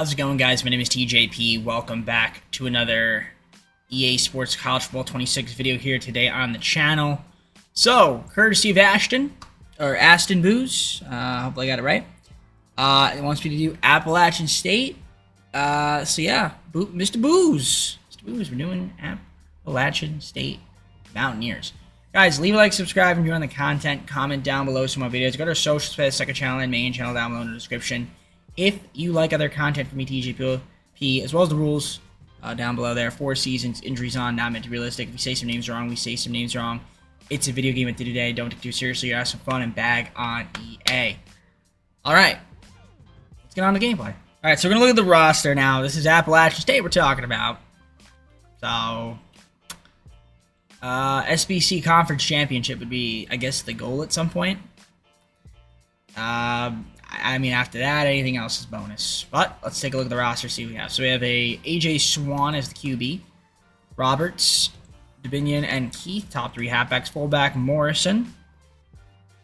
How's it going, guys? My name is TJP. Welcome back to another EA Sports College Football 26 video here today on the channel. So, courtesy of Aston Booze, hopefully I got it right. It wants me to do Appalachian State. So yeah, Mr. Booze, we're doing Appalachian State Mountaineers. Guys, leave a like, subscribe, and join the content. Comment down below some more videos. Go to our socials for the second channel and main channel down below in the description. If you like other content from me, TJP, as well as the rules down below there. 4 seasons, injuries on, not meant to be realistic. If we say some names wrong, we say some names wrong. It's a video game at the end of the day. Don't take it too seriously. Have some fun and bag on EA. Alright. Let's get on to gameplay. Alright, so we're going to look at the roster now. This is Appalachian State we're talking about. So, SBC Conference Championship would be, I guess, the goal at some point. I mean, after that, anything else is bonus. But let's take a look at the roster, see what we have. So we have a AJ Swan as the QB, Roberts, Dominion, and Keith, top 3 halfbacks. Fullback Morrison,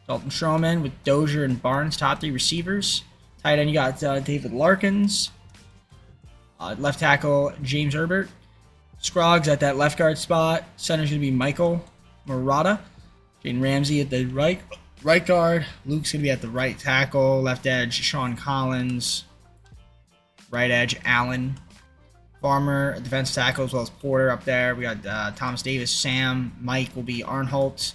Dalton Stroman with Dozier and Barnes, top 3 receivers. Tight end, you got David Larkins. Left tackle, James Herbert. Scroggs at that left guard spot. Center's going to be Michael Murata. Jane Ramsey at the right guard. Luke's going to be at the right tackle. Left edge, Sean Collins. Right edge, Allen. Farmer, defense tackle, as well as Porter up there. We got Thomas Davis, Sam. Mike will be Arnholt.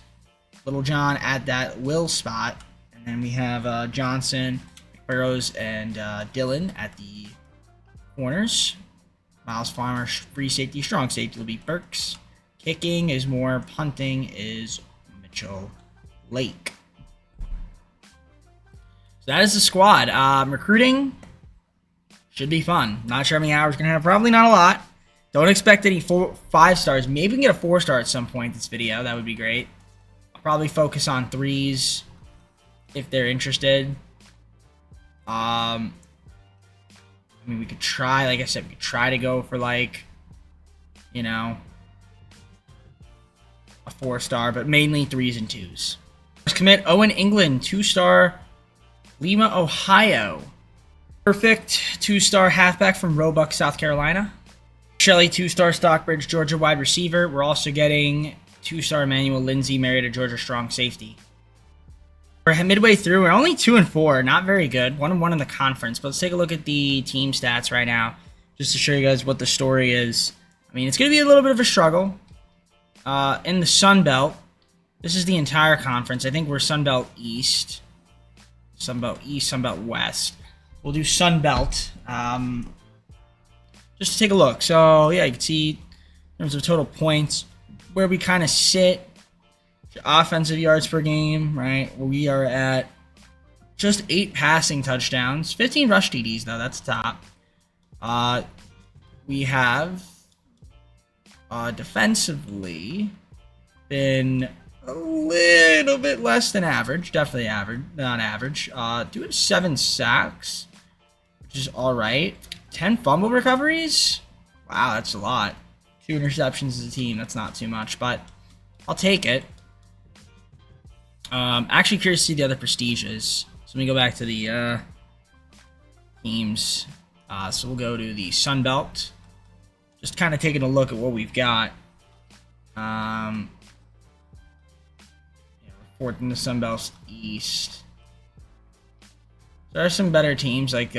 Little John at that Will spot. And then we have Johnson, McBurrows, and Dylan at the corners. Miles Farmer, free safety. Strong safety will be Burks. Kicking is more. Punting is Mitchell Lake. So that is the squad. Recruiting should be fun. Not sure how many hours we're going to have. Probably not a lot. Don't expect any 5 stars. Maybe we can get a 4-star at some point in this video. That would be great. I'll probably focus on 3s if they're interested. I mean, we could try, like I said, we could try to go for, like, you know, a 4-star, but mainly 3s and 2s. First commit, Owen England, 2-star, Lima, Ohio. Perfect 2-star halfback from Roebuck, South Carolina. Shelley, 2-star Stockbridge, Georgia wide receiver. We're also getting 2-star Emmanuel Lindsay, Marietta, Georgia strong safety. We're midway through. We're only 2-4. Not very good. 1-1 in the conference. But let's take a look at the team stats right now, just to show you guys what the story is. I mean, it's going to be a little bit of a struggle. In the Sun Belt, this is the entire conference. I think we're Sun Belt East. Sun Belt East, Sun Belt West. We'll do Sun Belt. Just to take a look. So, yeah, you can see in terms of total points where we kind of sit. Offensive yards per game, right? We are at just 8 passing touchdowns. 15 rush TDs, though. That's top. We have defensively been a little bit less than average. Definitely average, not average. Doing 7 sacks, which is all right. 10 fumble recoveries. Wow, that's a lot. 2 interceptions as a team. That's not too much, but I'll take it. Actually curious to see the other prestiges. So let me go back to the teams. So we'll go to the Sun Belt. Just kind of taking a look at what we've got. Yeah, we're 4th in the Sun Belt East. There are some better teams like, okay.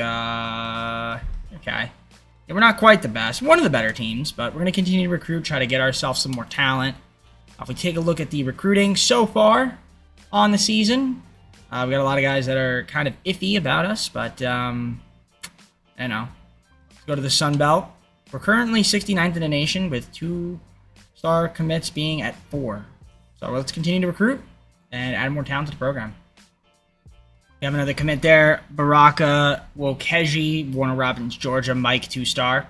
Yeah, we're not quite the best. One of the better teams, but we're going to continue to recruit, try to get ourselves some more talent. If we take a look at the recruiting so far on the season, we got a lot of guys that are kind of iffy about us, but, you know. Let's go to the Sun Belt. We're currently 69th in the nation with 2-star commits being at 4. So let's continue to recruit and add more talent to the program. We have another commit there. Baraka Wokeji, Warner Robins, Georgia. Mike, 2-star.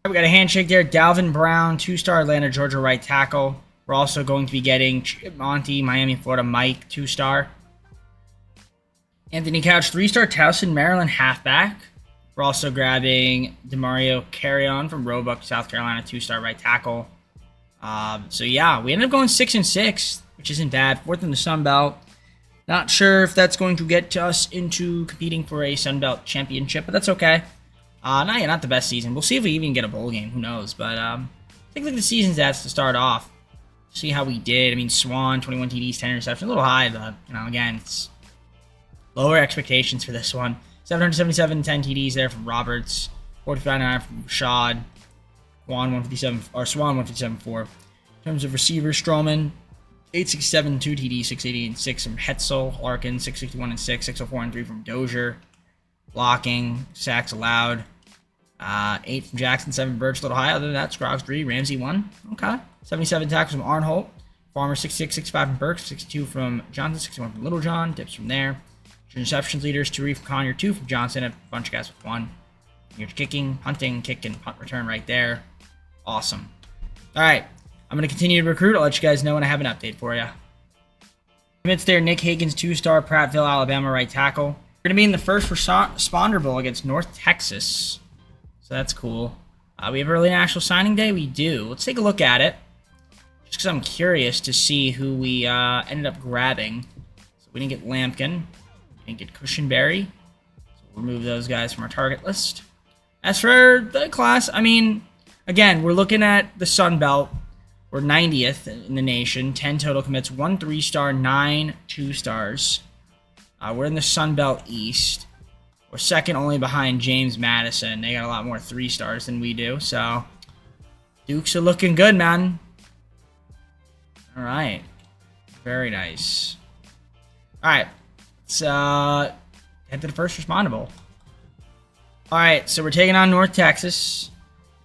We got a handshake there. Dalvin Brown, 2-star Atlanta, Georgia right tackle. We're also going to be getting Chip Monty, Miami, Florida. Mike, 2-star. Anthony Couch, 3-star Towson, Maryland halfback. We're also grabbing Demario Carrion from Roebuck, South Carolina, 2-star right tackle. So yeah, we ended up going 6-6, which isn't bad. 4th in the Sun Belt. Not sure if that's going to get us into competing for a Sun Belt championship, but that's okay. Not the best season. We'll see if we even get a bowl game. Who knows? But take a look at the season stats to start off. See how we did. I mean, Swan, 21 TDs, 10 interceptions. A little high, but, again, it's lower expectations for this one. 777, 10 TDs there from Roberts. 45.9 from Rashad. Swan 157.4. In terms of receivers, Stroman, 867, 2 TDs, 680 and 6 from Hetzel. Larkin, 661 and 6, 604 and 3 from Dozier. Blocking, sacks allowed. 8 from Jackson, 7 from Birch, a little high. Other than that, Scroggs 3, Ramsey 1. Okay. 77 tackles from Arnholt. Farmer 66, 65 from Burks, 62 from Johnson, 61 from Littlejohn. Dips from there. Interceptions leaders, 2 from Conyer, 2 from Johnson. A bunch of guys with 1. You're kicking, punting, kick, and punt return right there. Awesome. All right. I'm going to continue to recruit. I'll let you guys know when I have an update for you. Commits there, Nick Higgins, 2-star, Prattville, Alabama, right tackle. We're going to be in the first responder bowl against North Texas. So that's cool. We have early National Signing Day? We do. Let's take a look at it. Just because I'm curious to see who we ended up grabbing. So we didn't get Lampkin. We didn't get Cushionberry. So we'll remove those guys from our target list. As for the class, I mean, again, we're looking at the Sun Belt. We're 90th in the nation. 10 total commits. 1 3-star, 9 2-stars. We're in the Sun Belt East. We're second only behind James Madison. They got a lot more 3-stars than we do. So, Dukes are looking good, man. All right. Very nice. All right. Let's head to the first responder bowl. All right. So, we're taking on North Texas.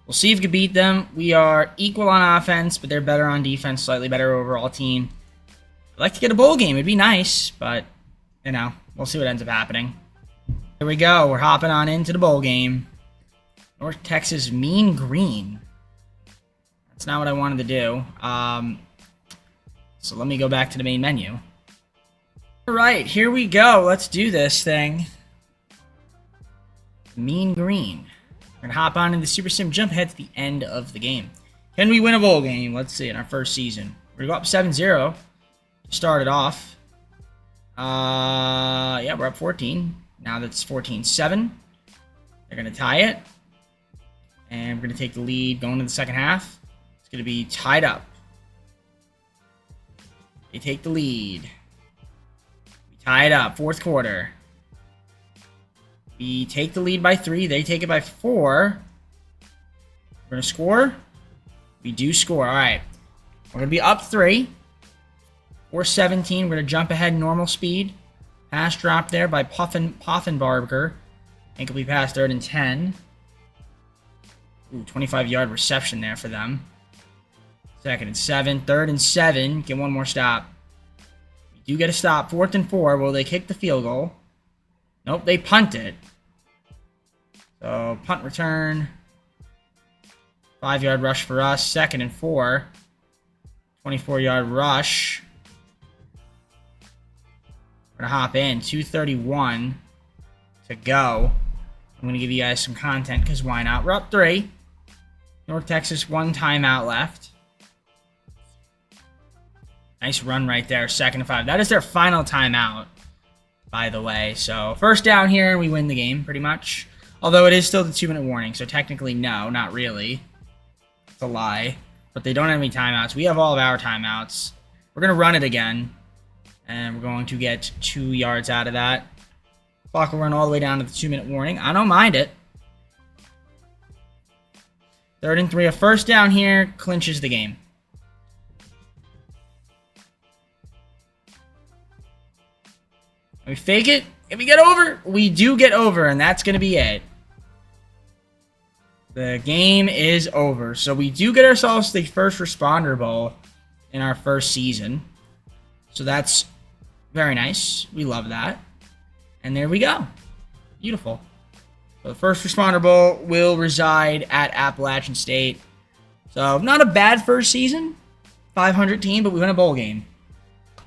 We'll see if we can beat them. We are equal on offense, but they're better on defense. Slightly better overall team. I'd like to get a bowl game. It'd be nice, but, we'll see what ends up happening. Here we go. We're hopping on into the bowl game. North Texas Mean Green. That's not what I wanted to do. So let me go back to the main menu. All right, here we go. Let's do this thing. Mean Green. We're going to hop on into Super Sim, jump ahead to the end of the game. Can we win a bowl game? Let's see, in our first season. We're going to go up 7-0 to start it off. Yeah, we're up 14. Now that's 14-7. They're going to tie it. And we're going to take the lead going into the second half. It's going to be tied up. They take the lead. We tie it up. Fourth quarter. We take the lead by 3. They take it by 4. We're going to score. We do score. All right. We're going to be up 3. 4-17. We're going to jump ahead normal speed. Pass drop there by Poffenbarger. Incomplete pass, 3rd and 10. Ooh, 25-yard reception there for them. 2nd and 7. 3rd and 7. Get one more stop. We do get a stop. 4th and 4. Will they kick the field goal? Nope, they punt it. So, punt return. 5-yard rush for us. 2nd and 4. 24-yard rush. We're going to hop in. 2:31 to go. I'm going to give you guys some content because why not? We're up 3. North Texas, 1 timeout left. Nice run right there. 2nd and 5. That is their final timeout, by the way. So, first down here, and we win the game, pretty much. Although it is still the 2-minute warning, so technically, no, not really. It's a lie. But they don't have any timeouts. We have all of our timeouts. We're going to run it again. And we're going to get 2 yards out of that. Clock will run all the way down to the 2-minute warning. I don't mind it. 3rd and 3. A first down here clinches the game. We fake it. If we get over, we do get over, and that's going to be it. The game is over. So we do get ourselves the first responder bowl in our first season. So that's very nice. We love that. And there we go. Beautiful. So the first responder bowl will reside at Appalachian State. So not a bad first season. 500 team, but we win a bowl game.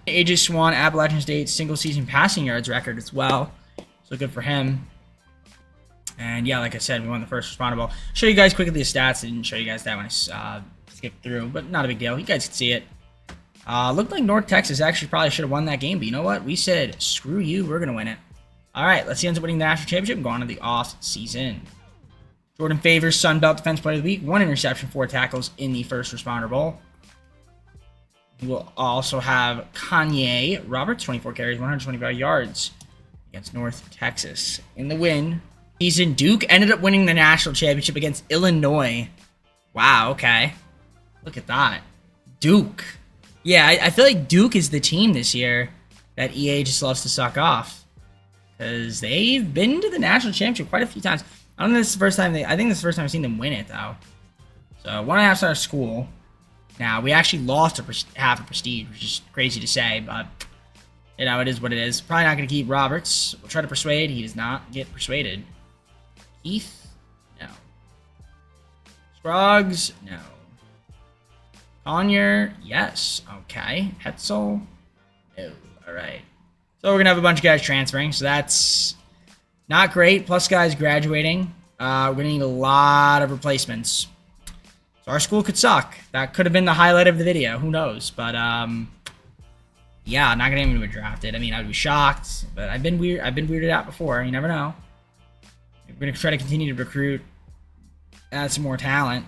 AJ Swan, Appalachian State single season passing yards record as well. So good for him. And yeah, like I said, we won the first responder bowl. Show you guys quickly the stats. I didn't show you guys that when I skipped through, but not a big deal. You guys can see it. Looked like North Texas actually probably should have won that game, but you know what? We said, screw you, we're going to win it. All right, let's see who ends up winning the national championship and go on to the off season. Jordan Favors, Sun Belt Defense Player of the Week. 1 interception, 4 tackles in the First Responder Bowl. We will also have Kanye Roberts, 24 carries, 125 yards against North Texas. In the win, Duke ended up winning the national championship against Illinois. Wow, okay. Look at that. Duke. Yeah, I feel like Duke is the team this year that EA just loves to suck off. Because they've been to the national championship quite a few times. I don't know if this is the first time I think this is the first time I've seen them win it, though. So, 1.5-star school. Now, we actually lost half a prestige, which is crazy to say, but, you know, it is what it is. Probably not going to keep Roberts. We'll try to persuade. He does not get persuaded. Keith? No. Scruggs? No. Conyer? Yes. Okay. Hetzel? No. Alright. So we're going to have a bunch of guys transferring, so that's not great. Plus guys graduating. We're going to need a lot of replacements. So our school could suck. That could have been the highlight of the video. Who knows? But, yeah, not going to even be drafted. I mean, I would be shocked, but I've been weirded out before. You never know. We're going to try to continue to recruit, add some more talent,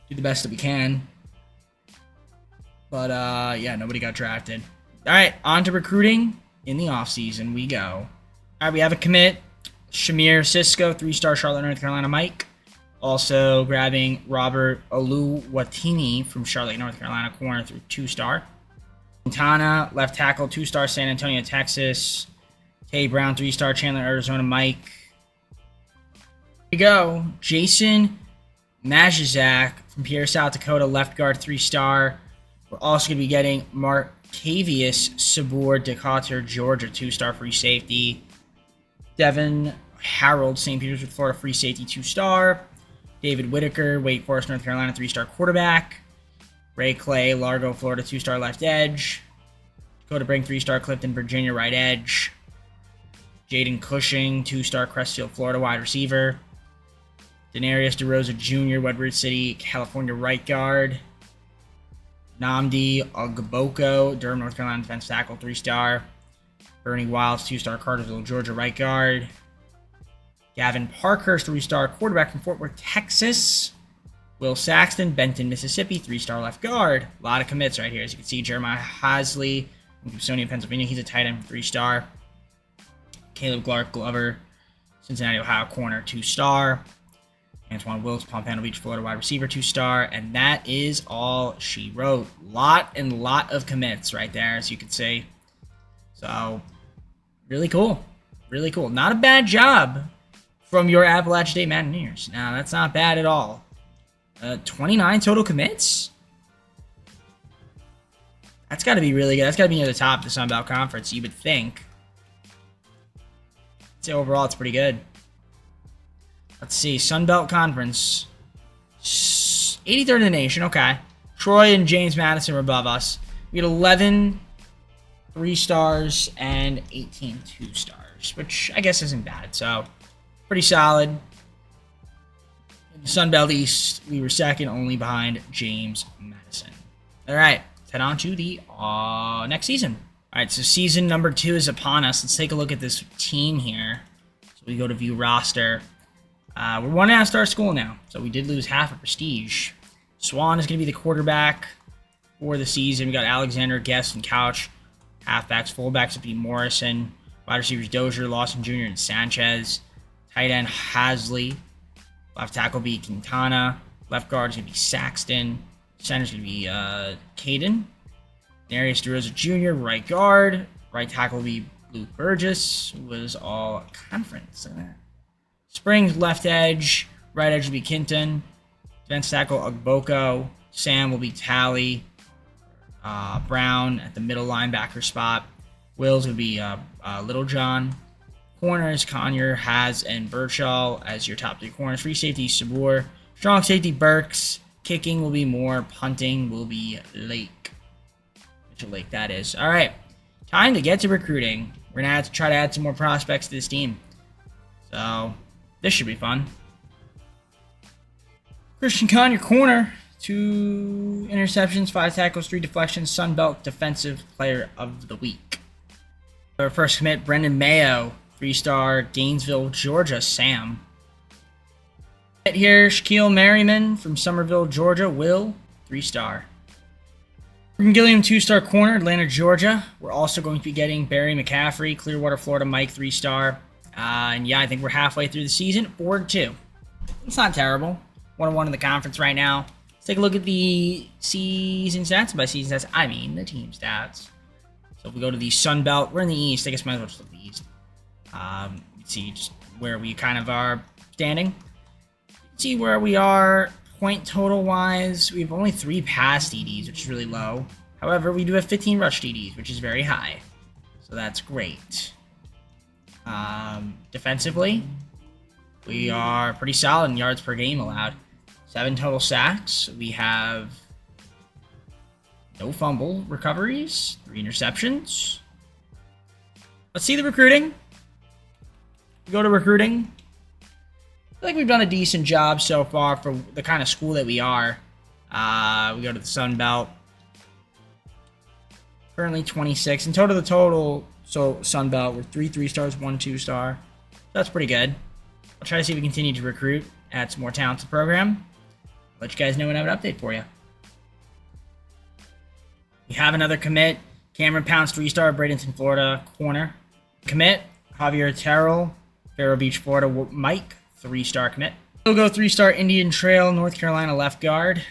do the best that we can. But, yeah, nobody got drafted. All right, on to recruiting in the offseason we go. All right, we have a commit. Shamir Cisco, 3-star Charlotte, North Carolina Mike. Also grabbing Robert Oluwatimi from Charlotte, North Carolina, corner through 2-star. Quintana, left tackle, 2-star San Antonio, Texas. Tay Brown, 3-star Chandler, Arizona Mike. Here we go. Jason Majizak from Pierre, South Dakota, left guard, 3-star. We're also going to be getting Marcavius Sabor, Decatur, Georgia, 2-star free safety. Devin Harold, St. Petersburg, Florida, free safety, 2-star. David Whitaker, Wake Forest, North Carolina, 3-star quarterback. Ray Clay, Largo, Florida, 2-star left edge. Dakota Brink, 3-star Clifton, Virginia, right edge. Jaden Cushing, 2-star Crestfield, Florida, wide receiver. Denarius DeRosa Jr., Woodward City, California, right guard. Nnamdi Ogboko, Durham, North Carolina, defensive tackle, 3-star. Bernie Wiles, 2-star Cartersville, Georgia, right guard. Gavin Parkhurst, 3-star quarterback from Fort Worth, Texas. Will Saxton, Benton, Mississippi, 3-star left guard. A lot of commits right here. As you can see, Jeremiah Hasley from Gibsonia, Pennsylvania. He's a tight end, 3-star. Caleb Clark Glover, Cincinnati, Ohio, corner, 2-star. Antoine Wilkes, Pompano Beach, Florida, wide receiver, 2-star. And that is all she wrote. Lot of commits right there, as you can see. So, really cool. Really cool. Not a bad job from your Appalachian State Mountaineers. Now, that's not bad at all. 29 total commits? That's got to be really good. That's got to be near the top of the Sun Belt Conference, you would think. I'd say overall, it's pretty good. Let's see. Sun Belt Conference. 83rd in the nation. Okay. Troy and James Madison were above us. We had 11 3-stars and 18 2-stars, which I guess isn't bad. So, pretty solid. In the Sun Belt East, we were second, only behind James Madison. All right. Let's head on to the next season. All right. So, season number 2 is upon us. Let's take a look at this team here. So, we go to view roster. We're 1.5-star school now, so we did lose half a prestige. Swan is going to be the quarterback for the season. We got Alexander, Guest, and Couch. Halfbacks, fullbacks would be Morrison. Wide receivers, Dozier, Lawson Jr., and Sanchez. Tight end, Hasley. Left tackle will be Quintana. Left guard is going to be Saxton. Center is going to be Caden. Darius DeRosa Jr., right guard. Right tackle will be Luke Burgess, who was all conference. Look at that. Springs, left edge. Right edge will be Kinton. Defense tackle, Ogboko. Sam will be Tally. Brown at the middle linebacker spot. Wills would be Little John. Corners, Conyer, Haz, and Birchall as your top 3 corners. Free safety, Sabor. Strong safety, Burks. Kicking will be Moore. Punting will be Lake. Which Lake that is. All right. Time to get to recruiting. We're going to have to try to add some more prospects to this team. So, this should be fun. Christian Conyer, corner. 2 interceptions, 5 tackles, 3 deflections. Sun Belt Defensive Player of the Week. Our first commit, Brendan Mayo. 3-star Gainesville, Georgia, Sam. Right here, Shaquille Merriman from Somerville, Georgia. Will, 3-star. Gilliam, 2-star corner, Atlanta, Georgia. We're also going to be getting Barry McCaffrey, Clearwater, Florida, Mike, 3-star. And yeah, I think we're halfway through the season. 4-2. It's not terrible. 1-1 in the conference right now. Let's take a look at the season stats. By season stats, I mean the team stats. So if we go to the Sun Belt, we're in the East. I guess might as well just look at the East. See just where we kind of are standing. See where we are. Point total wise, we have only 3 pass TDs, which is really low. However, we do have 15 rush TDs, which is very high. So that's great. Defensively, we are pretty solid in yards per game allowed. 7 total sacks. We have no fumble recoveries, 3 interceptions. Let's see the recruiting. We go to recruiting. I feel like we've done a decent job so far for the kind of school that we are. We go to the Sun Belt. Currently 26. In total, so Sun Belt, we're 3 3-stars, 1 2-star. That's pretty good. I'll try to see if we continue to recruit, add some more talent to the program. I'll let you guys know when I have an update for you. We have another commit. Cameron Pounds, 3-star, Bradenton, Florida, corner. Commit, Javier Terrell, Vero Beach, Florida, Mike, 3-star commit. We'll go 3-star Indian Trail, North Carolina, left guard.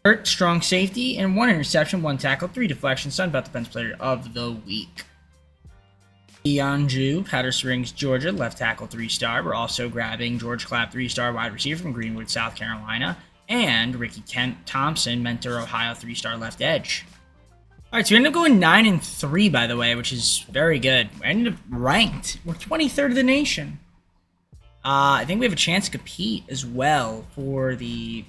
Kurt, strong safety, and 1 interception, 1 tackle, 3 deflections. Sun Belt Defense Player of the Week. Deonju, Powder Springs, Georgia, left tackle, 3-star. We're also grabbing George Clapp, 3-star wide receiver from Greenwood, South Carolina. And Ricky Thompson, Mentor, Ohio, 3-star left edge. Alright, so we ended up going 9-3, by the way, which is very good. We ended up ranked. We're 23rd of the nation. I think we have a chance to compete as well for the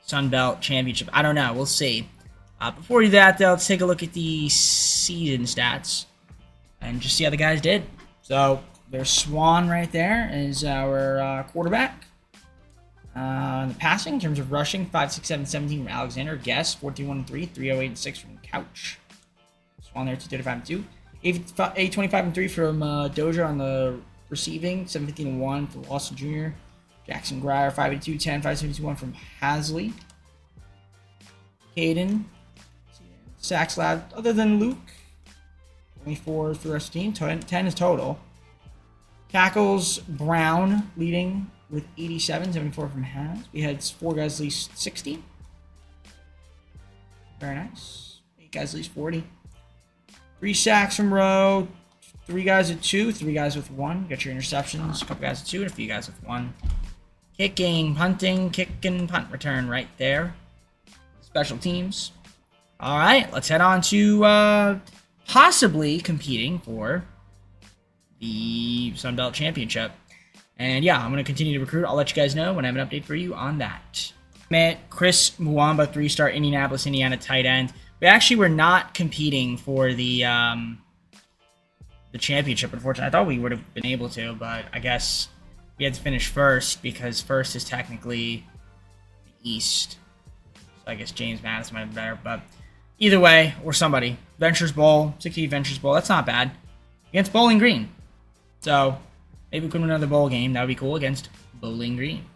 Sun Belt Championship. I don't know. We'll see. Before we do that, though, let's take a look at the season stats and just see how the guys did. So there's Swan right there is our quarterback. The passing, in terms of rushing, 5, 6, 7, 17 from Alexander. Guess, 14-1-3, 308-6 from Couch. Swan there, 235-2. 825-3 from Doja on the receiving, 715-1 from Lawson Jr. Jackson Grier, 582-10, 572-1 from Hasley. Caden, sacks lad, other than Luke, only 4 for the rest of the team. 10 is total. Tackles, Brown leading with 87, 74 from Has. We had 4 guys at least 60. Very nice. 8 guys at least 40. 3 sacks from Rowe. 3 guys at 2, 3 guys with 1. You got your interceptions, a couple guys at 2, and a few guys with 1. Kicking, punting, kick and punt return right there. Special teams. All right, let's head on to possibly competing for the Sun Belt Championship. And yeah, I'm going to continue to recruit. I'll let you guys know when I have an update for you on that. Met Chris Mwamba, 3-star Indianapolis, Indiana tight end. We actually were not competing for the championship, unfortunately. I thought we would have been able to, but I guess we had to finish first because first is technically the East. So I guess James Madison might have been better, but either way, we're somebody. Ventures Bowl, 60 Ventures Bowl, that's not bad. Against Bowling Green. So maybe we could win another bowl game. That would be cool against Bowling Green.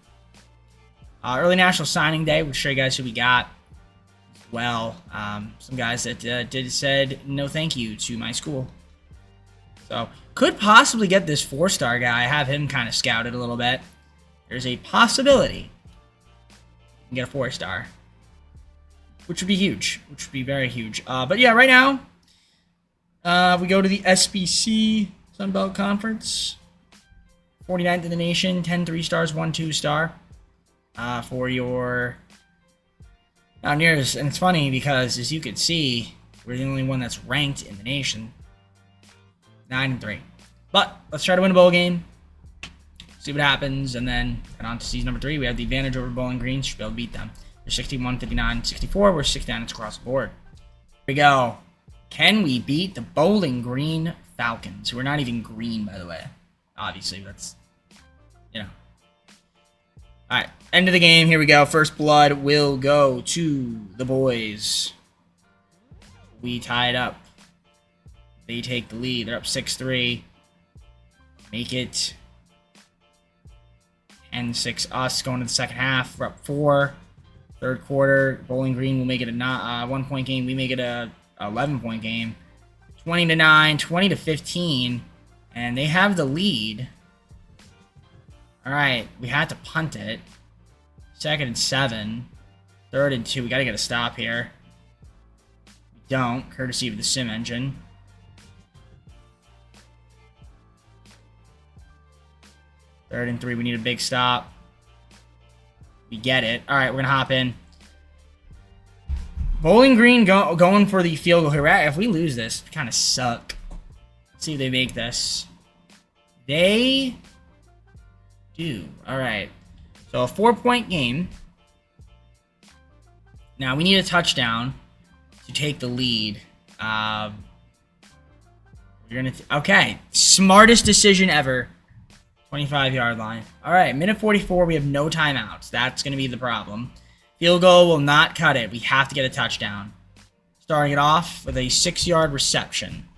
Early National Signing Day, we'll show you guys who we got. Well, some guys that said no thank you to my school. So, could possibly get this 4-star guy. Have him kind of scouted a little bit. There's a possibility we can get a 4-star. Which would be huge. Which would be very huge. But yeah, right now, we go to the SBC Sun Belt Conference. 49th in the nation. 10 3-stars, 1 2-star. For your Mountaineers. And it's funny because, as you can see, we're the only one that's ranked in the nation. 9-3. But let's try to win a bowl game. See what happens, and then head on to season number 3. We have the advantage over Bowling Green. Should be able to beat them. They're 61, 59, 64. We're 69. It's across the board. Here we go. Can we beat the Bowling Green Falcons? Who are not even green, by the way. Obviously, that's, you know. All right, end of the game. Here we go. First blood will go to the boys. We tie it up. They take the lead. They're up 6-3. Make it and 6 us going to the second half. We're up 4. Third quarter, Bowling Green will make it a 1-point game. We make it a 11-point game. 20-9, 20-15, and they have the lead. All right, we had to punt it. 2nd and 7. 3rd and 2. We got to get a stop here. We don't, courtesy of the sim engine. Third and 3. We need a big stop. We get it. All right, we're gonna hop in. Bowling Green going for the field goal here. If we lose this, we kind of suck. Let's see if they make this. They do. All right. So a 4-point game. Now we need a touchdown to take the lead. Okay. Smartest decision ever. 25-yard line. All right. Minute 44. We have no timeouts. That's going to be the problem. Field goal will not cut it. We have to get a touchdown. Starting it off with a 6-yard reception.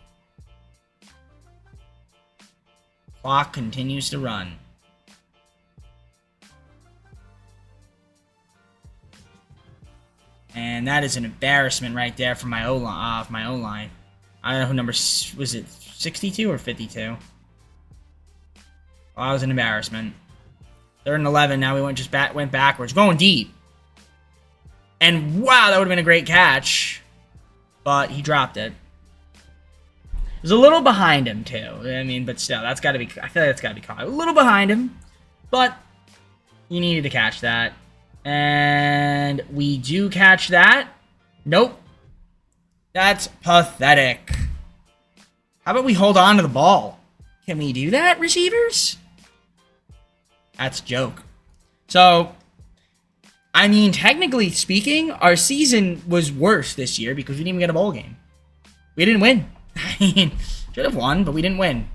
Clock continues to run. And that is an embarrassment right there for my O-line. I don't know who number was it, 62 or 52? Well, that was an embarrassment. 3rd and 11. Now we went backwards, going deep. And wow, that would have been a great catch, but he dropped it. It was a little behind him too. I mean, but still, that's got to be. I feel like that's got to be caught. A little behind him, but you needed to catch that, and we do catch that. Nope, that's pathetic. How about we hold on to the ball? Can we do that, receivers? That's a joke. So, I mean, technically speaking, our season was worse this year because we didn't even get a bowl game. We didn't win. I mean, should have won, but we didn't win.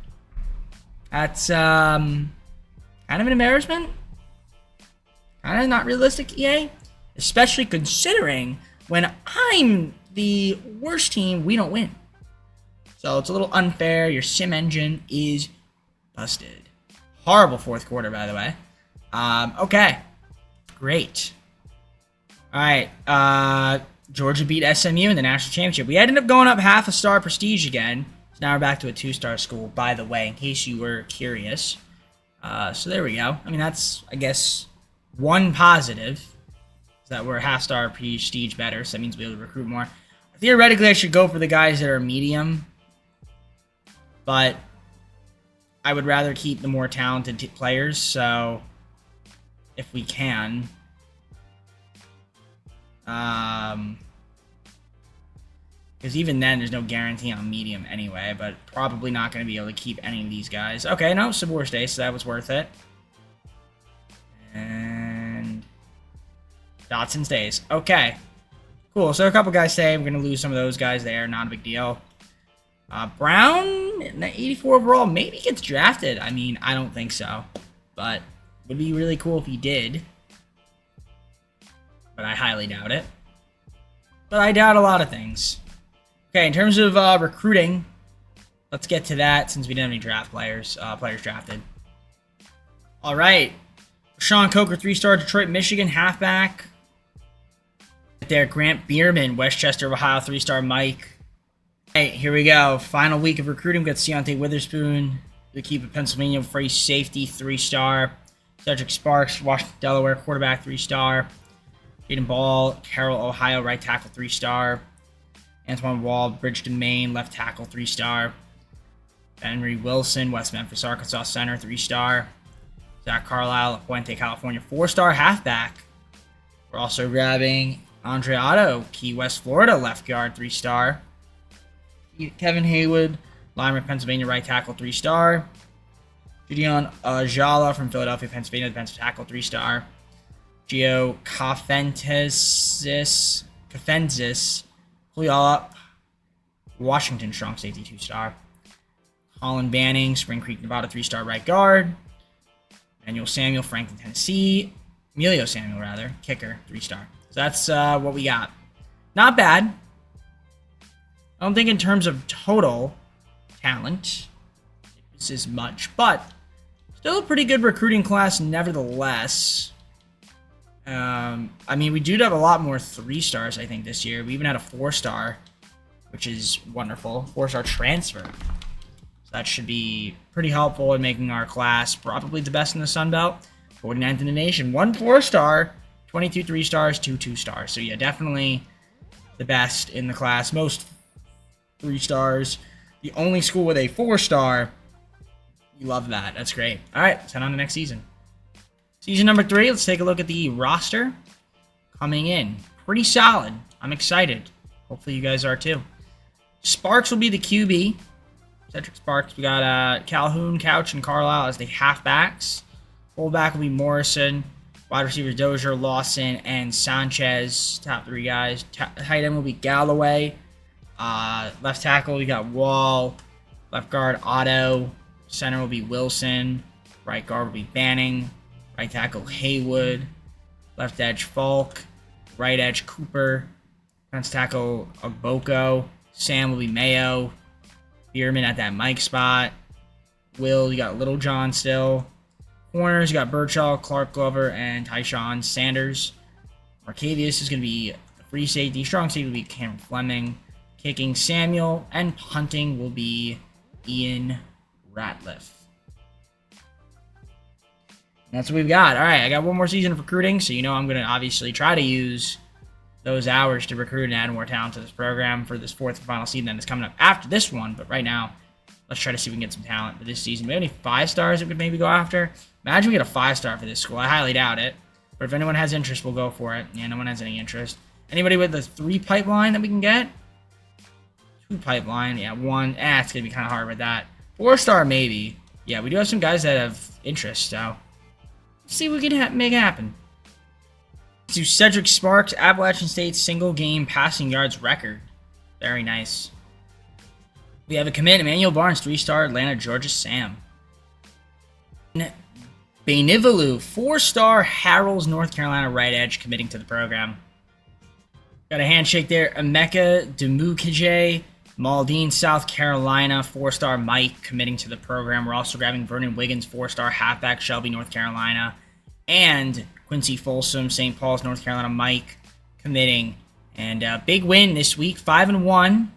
That's kind of an embarrassment. Kind of not realistic, EA. Especially considering when I'm the worst team, we don't win. So it's a little unfair. Your sim engine is busted. Horrible 4th quarter, by the way. Okay. Great. All right. Georgia beat SMU in the national championship. We ended up going up half a star prestige again. So now we're back to a 2-star school, by the way, in case you were curious. So there we go. I mean, that's, I guess, one positive. Is that we're a half-star prestige better, so that means we'll be able to recruit more. Theoretically, I should go for the guys that are medium. But I would rather keep the more talented players, so if we can. Because even then, there's no guarantee on medium anyway, but probably not going to be able to keep any of these guys. Okay, no, Sabor stays, so that was worth it. And Dotson stays. Okay, cool. So a couple guys stay. We're going to lose some of those guys there. Not a big deal. Brown, 84 overall, maybe gets drafted. I mean, I don't think so, but would be really cool if he did. But I highly doubt it. But I doubt a lot of things. Okay, in terms of recruiting, let's get to that since we didn't have any draft players drafted. All right. Sean Coker, 3-star, Detroit, Michigan, halfback. There, Grant Bierman, Westchester, Ohio, 3-star, Mike. Hey, here we go. Final week of recruiting. We've got Deontay Witherspoon, the keeper, Pennsylvania, free safety, 3-star. Cedric Sparks, Washington, Delaware, quarterback, 3-star. Jaden Ball, Carroll, Ohio, right tackle, 3-star. Antoine Wall, Bridgeton, Maine, left tackle, 3-star. Henry Wilson, West Memphis, Arkansas, center, 3-star. Zach Carlisle, La Puente, California, 4-star halfback. We're also grabbing Andre Otto, Key West, Florida, left guard, 3-star. Kevin Haywood, Lima, Pennsylvania, right tackle, 3-star. Gideon Ajala from Philadelphia, Pennsylvania, defensive tackle, 3-star. Gio Kafenzis, Puyallup, Washington, strong safety, 2-star. Colin Banning, Spring Creek, Nevada, 3-star right guard. Emmanuel Samuel, Franklin, Tennessee. Emilio Samuel, rather, kicker, 3-star. So that's what we got. Not bad. I don't think in terms of total talent, this is much, but Still a pretty good recruiting class, nevertheless. I mean, we do have a lot more 3-stars, I think, this year. We even had a 4-star, which is wonderful. 4-star transfer. So that should be pretty helpful in making our class probably the best in the Sun Belt. 49th in the nation. 1 4-star, 22 3-stars, 2 2-stars. So yeah, definitely the best in the class. Most 3-stars. The only school with a 4-star. You love that. That's great. All right, let's head on to next season. Season number 3, let's take a look at the roster coming in. Pretty solid. I'm excited. Hopefully you guys are too. Sparks will be the QB. Cedric Sparks. We got Calhoun, Couch, and Carlisle as the halfbacks. Fullback will be Morrison. Wide receivers Dozier, Lawson, and Sanchez. Top 3 guys. Tight end will be Galloway. Left tackle, we got Wall. Left guard, Otto. Center will be Wilson. Right guard will be Banning. Right tackle, Haywood. Left edge, Falk. Right edge, Cooper. Defense tackle, Ogboko. Sam will be Mayo. Bierman at that Mike spot. Will, you got Little John still. Corners, you got Birchall, Clark Glover, and Tyshawn Sanders. Marcavius is going to be a free safety. Strong safety will be Cameron Fleming. Kicking, Samuel. And punting will be Ian Ratliff. That's what we've got. All right, I got one more season of recruiting, so you know I'm going to obviously try to use those hours to recruit and add more talent to this program for this 4th and final season that is coming up after this one. But right now, let's try to see if we can get some talent for this season. Do we have any 5-stars that we could maybe go after? Imagine we get a 5-star for this school. I highly doubt it. But if anyone has interest, we'll go for it. Yeah, no one has any interest. Anybody with the 3 pipeline that we can get? 2 pipeline. Yeah, 1. It's going to be kind of hard with that. 4-star maybe. Yeah, we do have some guys that have interest, so let's see what we can make happen. To Cedric Sparks, Appalachian State single-game passing yards record. Very nice. We have a commit, Emmanuel Barnes, 3-star, Atlanta, Georgia, Sam. Benivalu, 4-star, Harrells, North Carolina, right edge, committing to the program. Got a handshake there. Emeka Demukije, Maldine, South Carolina, 4-star, Mike, committing to the program. We're also grabbing Vernon Wiggins, 4-star, halfback, Shelby, North Carolina. And Quincy Folsom, St. Paul's, North Carolina, Mike, committing. And big win this week, 5-1.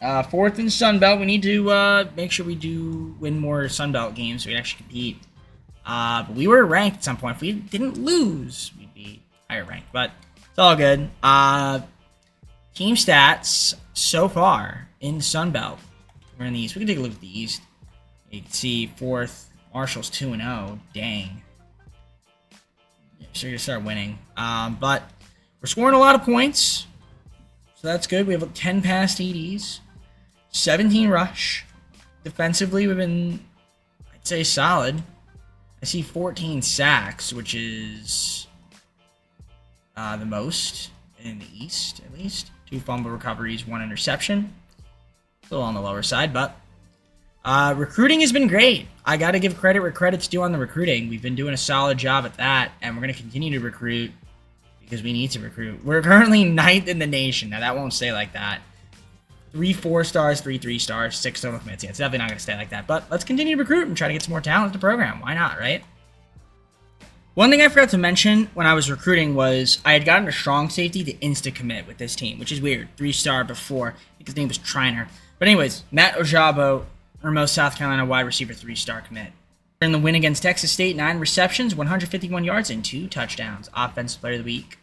4th in Sun Belt. We need to make sure we do win more Sun Belt games so we can actually compete. But we were ranked at some point. If we didn't lose, we'd be higher ranked. But it's all good. Team stats so far in Sun Belt. We're in the East. We can take a look at the East. You can see 4th. Marshall's 2-0. Dang. Yeah, so you're going to start winning. But we're scoring a lot of points. So that's good. We have 10 pass TDs. 17 rush. Defensively, we've been, I'd say, solid. I see 14 sacks, which is the most in the East, at least. 2 fumble recoveries, 1 interception. A little on the lower side, but recruiting has been great. I got to give credit where credit's due on the recruiting. We've been doing a solid job at that, and we're going to continue to recruit because we need to recruit. We're currently 9th in the nation. Now, that won't stay like that. 3 4-stars, 3 3-stars, 6 total commits. Yeah, it's definitely not going to stay like that. But let's continue to recruit and try to get some more talent to the program. Why not, right? One thing I forgot to mention when I was recruiting was I had gotten a strong safety to insta-commit with this team, which is weird. 3-star before. I think his name was Triner. But anyways, Matt Ojabo, Irmo, South Carolina wide receiver, 3-star commit. In the win against Texas State, 9 receptions, 151 yards, and 2 touchdowns. Offensive player of the week.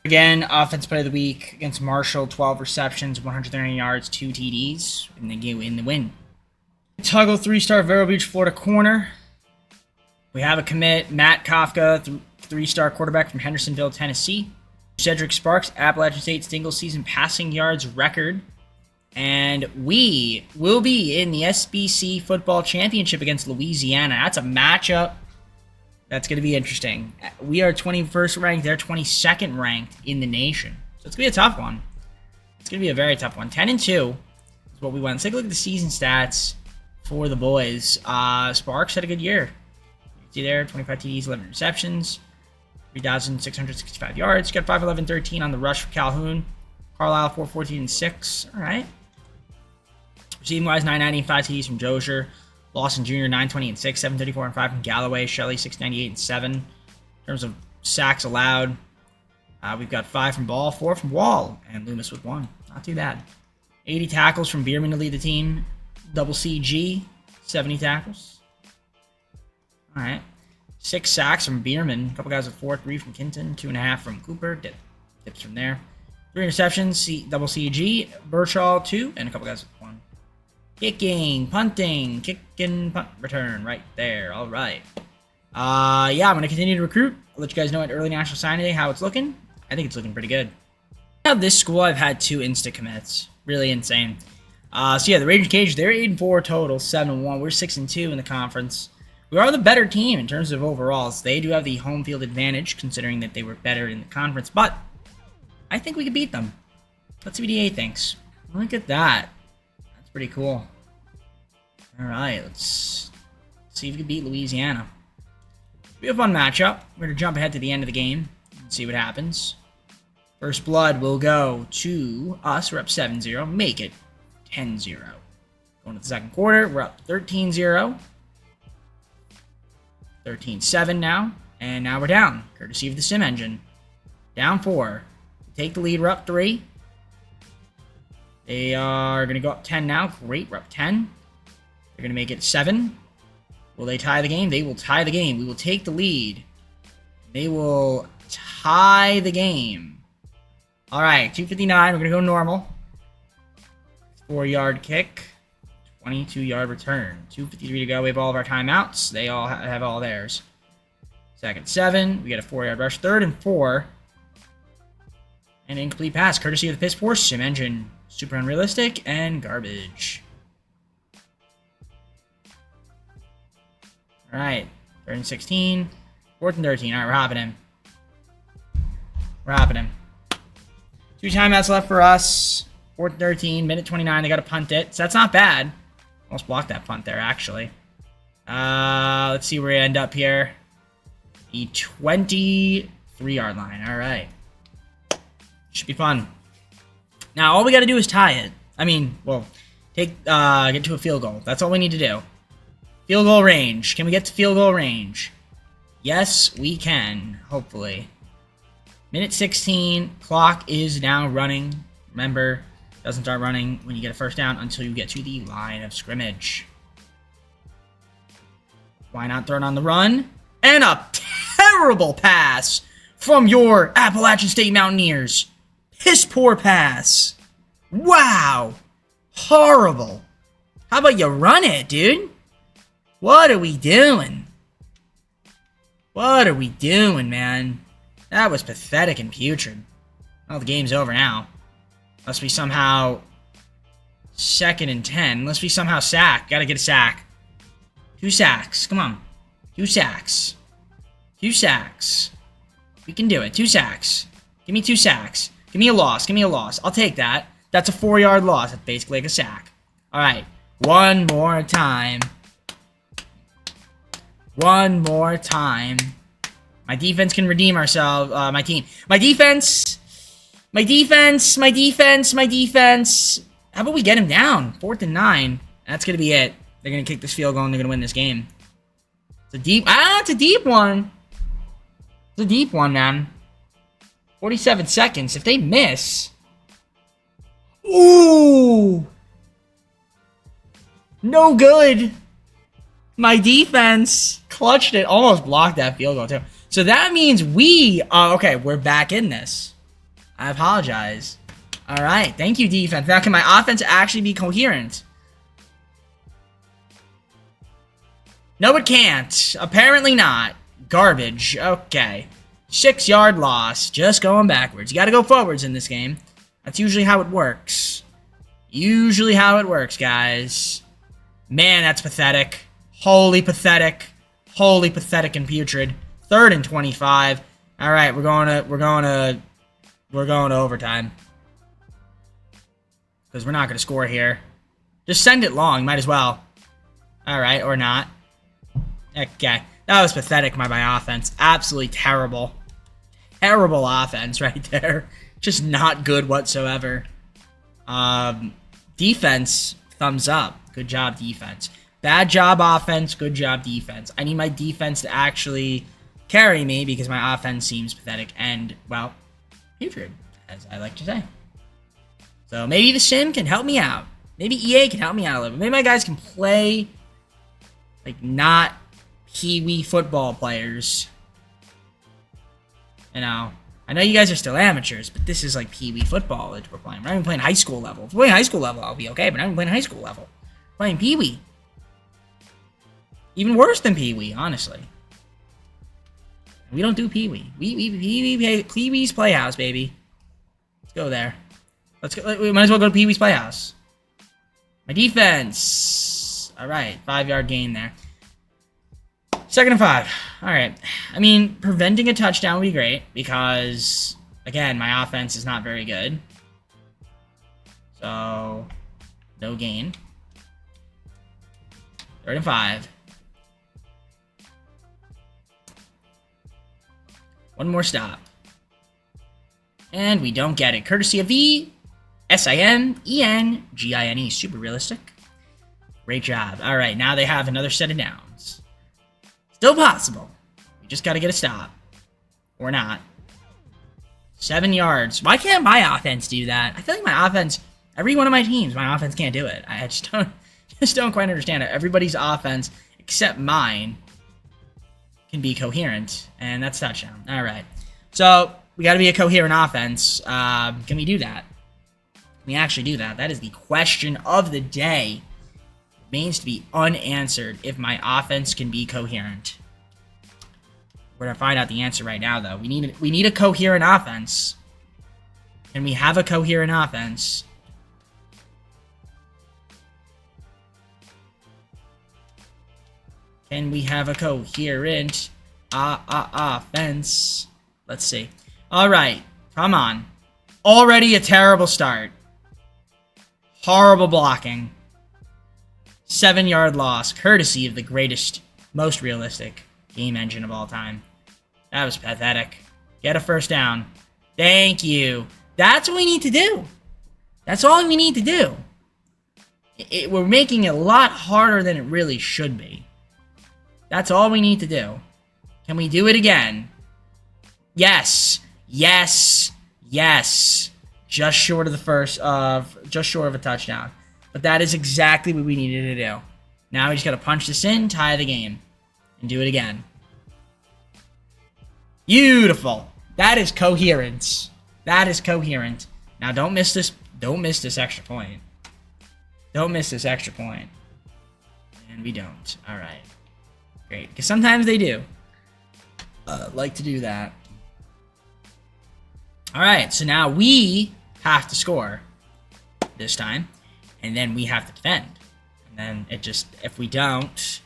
Again, offensive player of the week against Marshall, 12 receptions, 130 yards, 2 TDs in the win. Tuggle, 3-star, Vero Beach, Florida corner. We have a commit, Matt Kafka, 3-star quarterback from Hendersonville, Tennessee. Cedric Sparks, Appalachian State single-season passing yards record. And we will be in the SBC Football Championship against Louisiana. That's a matchup that's going to be interesting. We are 21st ranked. They're 22nd ranked in the nation. So it's going to be a tough one. It's going to be a very tough one. 10-2 is what we want. Let's take a look at the season stats for the boys. Sparks had a good year. See there, 25 TDs, 11 receptions, 3,665 yards. Got 5'11", 13 on the rush for Calhoun. Carlisle, 4'14", 6. All right. Receiving wise, 990 and 5 TDs from Dozier. Lawson Jr. 920 and 6, 734 and 5 from Galloway. Shelley 698 and 7. In terms of sacks allowed, we've got 5 from Ball, 4 from Wall, and Loomis with 1. Not too bad. 80 tackles from Bierman to lead the team. Double CG, 70 tackles. All right. 6 sacks from Bierman. A couple guys with 4, 3 from Kinton, 2.5 from Cooper. Dips from there. 3 interceptions, double CG. Birchall, 2, and a couple guys with 1. Kicking, punting, kicking, punt, return, right there. All right. Yeah, I'm going to continue to recruit. I'll let you guys know at early National Signing Day how it's looking. I think it's looking pretty good. Now this school, I've had 2 insta commits. Really insane. So yeah, the Raging Cage, they're 8-4 total, 7-1. We're 6-2 in the conference. We are the better team in terms of overalls. They do have the home field advantage, considering that they were better in the conference, but I think we could beat them. Let's see what EA thinks. Look at that. That's pretty cool. All right, let's see if we can beat Louisiana. It'll be a fun matchup. We're going to jump ahead to the end of the game and see what happens. First blood will go to us. We're up 7-0. Make it 10-0. Going to the second quarter, we're up 13-0. 13-7 now. And now we're down, courtesy of the sim engine. Down 4. Take the lead, we're up 3. They are going to go up 10 now. Great, we're up 10. They're going to make it 7. Will they tie the game? They will tie the game. We will take the lead. They will tie the game. All right, 259. We're going to go normal. 4-yard kick. 22-yard return. 2:53 to go. We have all of our timeouts. They all have all theirs. Second 7. We get a 4-yard rush. 3rd and 4. An incomplete pass, courtesy of the Piss Poor sim engine. Super unrealistic and garbage. All right, 3rd and 16. 4th and 13. All right, we're hopping in. We're hopping in. 2 timeouts left for us. 4th and 13. Minute 29. They got to punt it. So that's not bad. Almost blocked that punt there, actually. Let's see where we end up here. The 23-yard line. All right. Should be fun. Now, all we got to do is tie it. I mean, well, get to a field goal. That's all we need to do. Field goal range. Can we get to field goal range? Yes, we can, hopefully. Minute 16. Clock is now running. Remember, it doesn't start running when you get a first down until you get to the line of scrimmage. Why not throw it on the run? And a terrible pass from your Appalachian State Mountaineers. Piss poor pass. Wow. Horrible. How about you run it, dude? What are we doing? What are we doing, man? That was pathetic and putrid. Well, the game's over now. Must be somehow 2nd and 10. Must be somehow sack. Gotta get a sack. 2 sacks. Come on. 2 sacks. 2 sacks. We can do it. 2 sacks. Give me 2 sacks. Give me a loss. Give me a loss. I'll take that. That's a 4-yard loss. That's basically like a sack. All right. One more time. One more time. My defense can redeem ourselves. My team. My defense. My defense. My defense. My defense. How about we get him down? 4th and 9. That's going to be it. They're going to kick this field goal and they're going to win this game. It's a deep... it's a deep one. It's a deep one, man. 47 seconds. If they miss... Ooh! No good. My defense clutched it. Almost blocked that field goal, too. So that means we... okay, we're back in this. I apologize. All right. Thank you, defense. Now, can my offense actually be coherent? No, it can't. Apparently not. Garbage. Okay. 6-yard loss. Just going backwards. You got to go forwards in this game. That's usually how it works. Usually how it works, guys. Man, that's pathetic. Holy pathetic. Holy pathetic and putrid. 3rd and 25. All right, we're going to overtime. Because we're not going to score here. Just send it long. Might as well. All right, or not. Okay. That was pathetic by my offense. Absolutely terrible. Terrible offense right there. Just not good whatsoever. Defense, thumbs up. Good job, defense. Bad job offense, good job defense. I need my defense to actually carry me because my offense seems pathetic and, well, putrid, as I like to say. So maybe the sim can help me out. Maybe EA can help me out a little bit. Maybe my guys can play, like, not Pee-wee football players. You know, I know you guys are still amateurs, but this is like Pee-wee football that we're playing. We're not even playing high school level. If we're playing high school level, I'll be okay, but I'm not even playing high school level. We're playing Pee-wee. Even worse than Pee-wee, honestly. We don't do Pee-wee. Pee-wee's Playhouse, baby. Let's go there. Let's go. We might as well go to Pee-wee's Playhouse. My defense. All right, 5-yard gain there. 2nd and 5. All right. I mean, preventing a touchdown would be great because, again, my offense is not very good. So, no gain. 3rd and 5. One more stop. And we don't get it. Courtesy of the SIMENGINE. Super realistic. Great job. All right, now they have another set of downs. Still possible. We just got to get a stop. Or not. 7 yards. Why can't my offense do that? I feel like my offense, every one of my teams, my offense can't do it. I just don't quite understand it. Everybody's offense, except mine, can be coherent, and that's touchdown. All right. So, we got to be a coherent offense. Can we do that? Can we actually do that? That is the question of the day. It remains to be unanswered if my offense can be coherent. We're going to find out the answer right now, though. We need a coherent offense. Can we have a coherent offense? Can we have a coherent offense? Let's see. All right. Come on. Already a terrible start. Horrible blocking. 7-yard loss, courtesy of the greatest, most realistic game engine of all time. That was pathetic. Get a first down. Thank you. That's what we need to do. That's all we need to do. We're making it a lot harder than it really should be. That's all we need to do. Can we do it again? Yes. Yes. Yes. Just short of just short of a touchdown. But that is exactly what we needed to do. Now we just got to punch this in, tie the game, and do it again. Beautiful. That is coherence. That is coherent. Now don't miss this. Don't miss this extra point. Don't miss this extra point. And we don't. All right. Great. Because sometimes they do like to do that. All right. So now we have to score this time. And then we have to defend. And then it just, if we don't,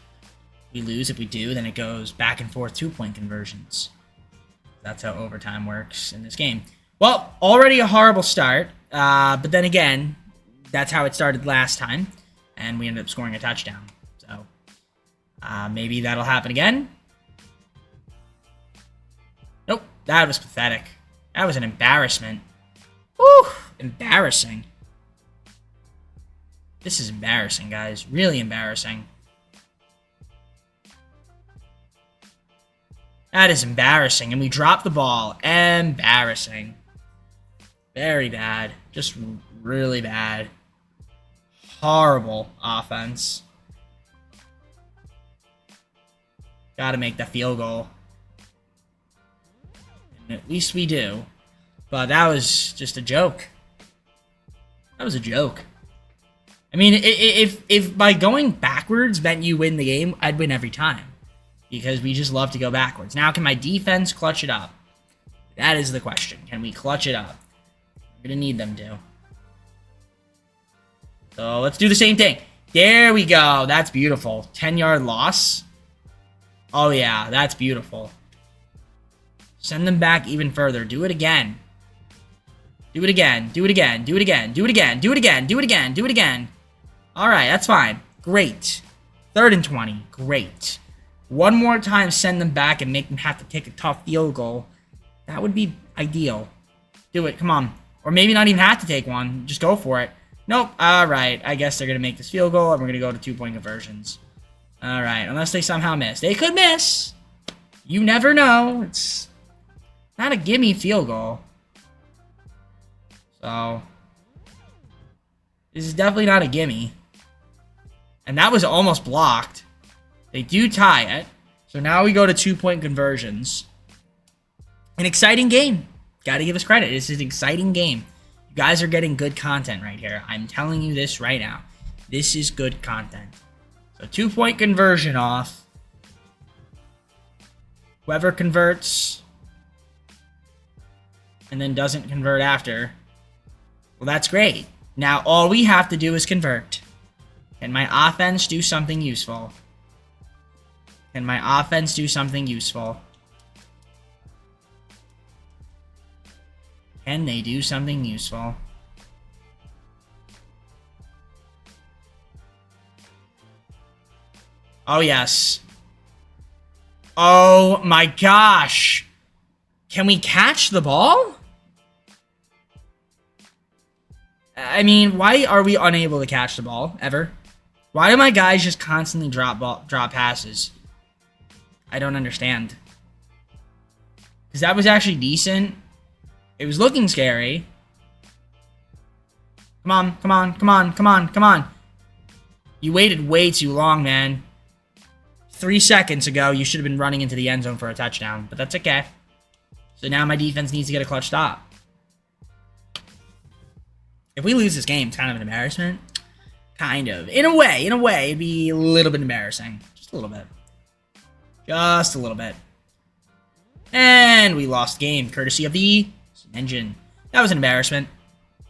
we lose. If we do, then it goes back and forth 2-point conversions. That's how overtime works in this game. Well, already a horrible start. But then again, that's how it started last time. And we ended up scoring a touchdown. So maybe that'll happen again. Nope, that was pathetic. That was an embarrassment. Whew, embarrassing. This is embarrassing, guys. Really embarrassing. That is embarrassing. And we dropped the ball. Embarrassing. Very bad. Just really bad. Horrible offense. Gotta make that field goal. And at least we do. But that was just a joke. That was a joke. I mean, if by going backwards meant you win the game, I'd win every time. Because we just love to go backwards. Now, can my defense clutch it up? That is the question. Can we clutch it up? We're going to need them to. So, let's do the same thing. There we go. That's beautiful. 10-yard loss. Oh, yeah. That's beautiful. Send them back even further. Do it again. Do it again. Do it again. Do it again. Do it again. Do it again. Do it again. Do it again. All right, that's fine. Great. 3rd and 20. Great. One more time, send them back and make them have to take a tough field goal. That would be ideal. Do it. Come on. Or maybe not even have to take one. Just go for it. Nope. All right. I guess they're going to make this field goal, and we're going to go to 2-point conversions. All right, unless they somehow miss. They could miss. You never know. It's not a gimme field goal. So, this is definitely not a gimme. And that was almost blocked. They do tie it. So now we go to 2-point conversions. An exciting game. Got to give us credit. This is an exciting game. You guys are getting good content right here. I'm telling you this right now. This is good content. So 2-point conversion off. Whoever converts and then doesn't convert after, well, that's great. Now all we have to do is convert. Can my offense do something useful? Can my offense do something useful? Can they do something useful? Oh, yes. Oh, my gosh. Can we catch the ball? I mean, why are we unable to catch the ball, ever? Why do my guys just constantly drop passes? I don't understand. Because that was actually decent. It was looking scary. Come on, come on, come on, come on, come on. You waited way too long, man. 3 seconds ago, you should have been running into the end zone for a touchdown, but that's okay. So now my defense needs to get a clutch stop. If we lose this game, it's kind of an embarrassment. Kind of. In a way, it'd be a little bit embarrassing. Just a little bit. Just a little bit. And we lost the game, courtesy of the engine. That was an embarrassment.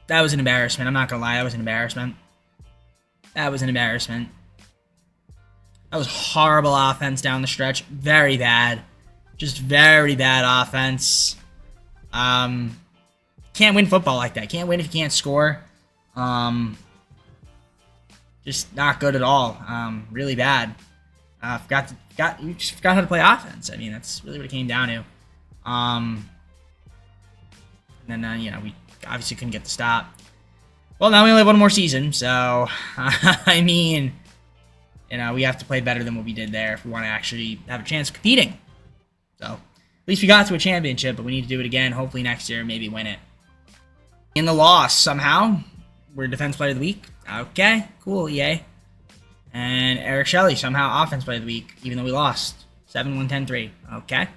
That was an embarrassment. I'm not gonna lie, that was an embarrassment. That was an embarrassment. That was horrible offense down the stretch. Very bad. Just very bad offense. Can't win football like that. Can't win if you can't score. Just not good at all. Really bad. You just forgot how to play offense. I mean, that's really what it came down to. And then, you know, we obviously couldn't get the stop. Well, now we only have one more season, so, I mean, you know, we have to play better than what we did there if we want to actually have a chance of competing. So, at least we got to a championship, but we need to do it again. Hopefully next year, maybe win it. In the loss, somehow, we're Defense Player of the Week. Okay, cool, yay. And Eric Shelley, somehow Offense Player of the Week, even though we lost. 7-1-10-3. Okay.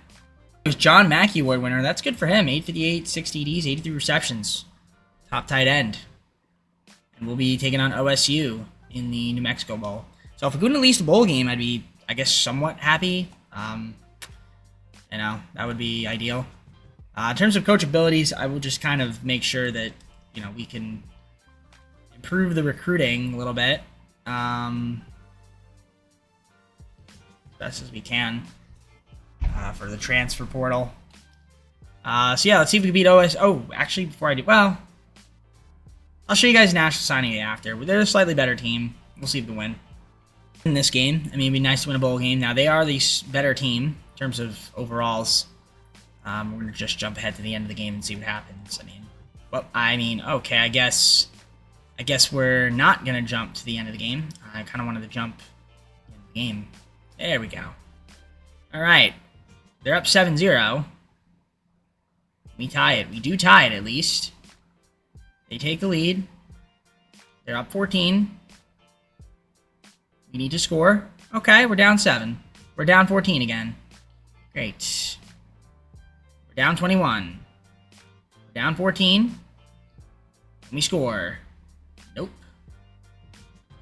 It was John Mackey Award winner. That's good for him. 858, 6 TDs, 83 receptions. Top tight end. And we'll be taking on OSU in the New Mexico Bowl. So if we could at least a bowl game, I'd be, I guess, somewhat happy. You know, that would be ideal. In terms of coach abilities, I will just kind of make sure that, you know, we can improve the recruiting a little bit. Best as we can. For the transfer portal. So yeah, let's see if we can beat OS. Oh, actually, before I do, well, I'll show you guys National Signing Day after. They're a slightly better team. We'll see if we win in this game. I mean, it'd be nice to win a bowl game. Now, they are the better team in terms of overalls. We're gonna just jump ahead to the end of the game and see what happens. I mean, okay, I guess we're not gonna jump to the end of the game. I kind of wanted to jump in the game. There we go. All right. They're up 7-0. We tie it. We do tie it, at least. They take the lead. They're up 14. We need to score. Okay, we're down 7. We're down 14 again. Great. We're down 21. We're down 14. We score. Nope.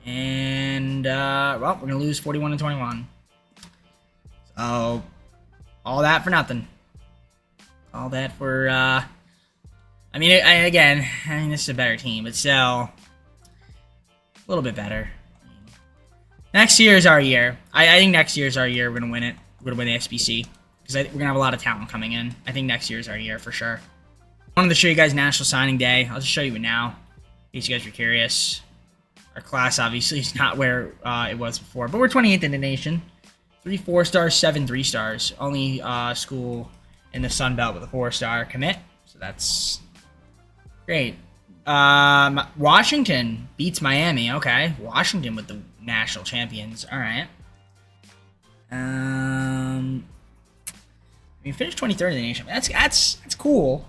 And, well, we're going to lose 41-21. So, all that for nothing. All that for, I mean, this is a better team, but still, a little bit better. Next year is our year. I think next year is our year. We're going to win it. We're going to win the SBC. Because we're going to have a lot of talent coming in. I think next year is our year for sure. I wanted to show you guys National Signing Day. I'll just show you it now, in case you guys were curious. Our class, obviously, is not where it was before. But we're 28th in the nation. 3 4-stars, 7 3-stars. Only school in the Sun Belt with a 4-star commit. So that's great. Washington beats Miami. Okay. Washington with the national champions. All right. We finished 23rd in the nation. That's cool.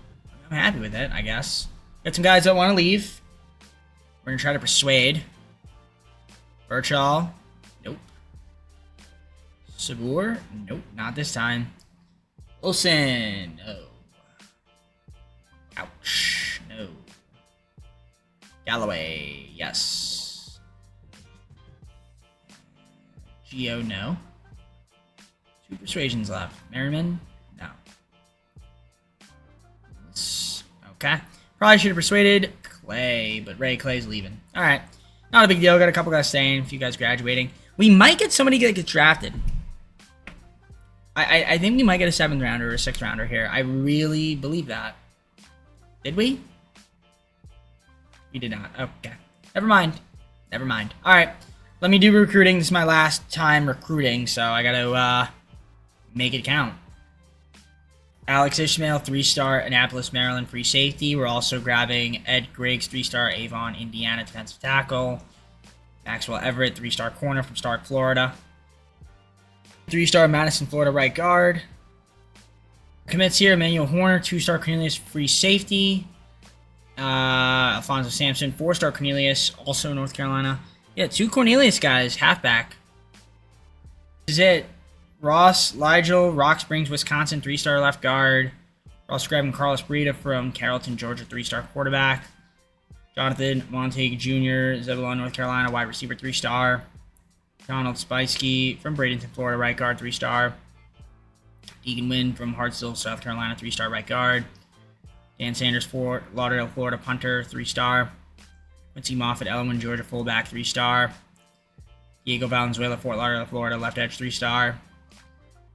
I'm happy with it, I guess. Got some guys that want to leave. We're gonna try to persuade. Birchall, nope. Sabur, nope, not this time. Wilson, no. Ouch, no. Galloway, yes. Geo, no. 2 persuasions left. Merriman, no. Okay. Probably should have persuaded Clay, but Ray Clay's leaving. All right. Not a big deal. Got a couple guys staying, a few guys graduating. We might get somebody that gets drafted. I think we might get a 7th rounder or a 6th rounder here. I really believe that. Did we? We did not. Okay. Never mind. Never mind. All right. Let me do recruiting. This is my last time recruiting, so I got to make it count. Alex Ishmael, 3-star, Annapolis, Maryland, free safety. We're also grabbing Ed Griggs, 3-star, Avon, Indiana, defensive tackle. Maxwell Everett, 3-star corner from Stark, Florida. 3-star, Madison, Florida, right guard. Commits here, Emmanuel Horner, 2-star, Cornelius, free safety. Alfonso Sampson, 4-star, Cornelius, also North Carolina. Yeah, 2 Cornelius guys, halfback. This is it. Ross Ligel, Rock Springs, Wisconsin, 3-star left guard. We're also grabbing Carlos Breida from Carrollton, Georgia, 3-star quarterback. Jonathan Montague Jr., Zebulon, North Carolina, wide receiver, 3-star. Donald Spikey from Bradenton, Florida, right guard, 3-star. Deegan Wynn from Hartsville, South Carolina, 3-star right guard. Dan Sanders, Fort Lauderdale, Florida, punter, 3-star. Quincy Moffitt, Elwyn, Georgia, fullback, 3-star. Diego Valenzuela, Fort Lauderdale, Florida, left edge, 3-star.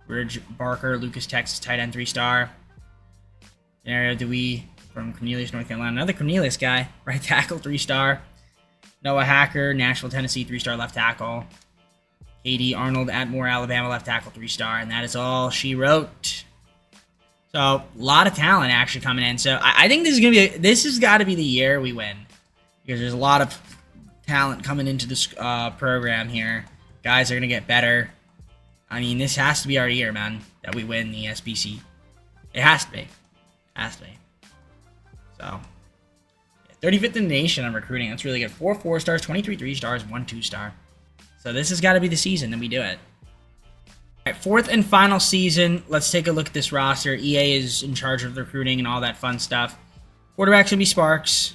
Ridge Barker, Lucas, Texas, tight end, 3-star. Denario Dewey from Cornelius, North Carolina, another Cornelius guy, right tackle, 3-star. Noah Hacker, Nashville, Tennessee, 3-star left tackle. Katie Arnold, Atmore, Alabama, left tackle, 3-star, and that is all she wrote. So, a lot of talent actually coming in. So, I think this has got to be the year we win, because there's a lot of talent coming into this program here. Guys are gonna get better. I mean, this has to be our year, man, that we win the SBC. It has to be. Has to be. So, 35th in the nation on recruiting. That's really good. 4 4-stars, 23 3-stars, 1 2-star. So this has got to be the season that we do it. All right, 4th and final season. Let's take a look at this roster. EA is in charge of the recruiting and all that fun stuff. Quarterback should be Sparks.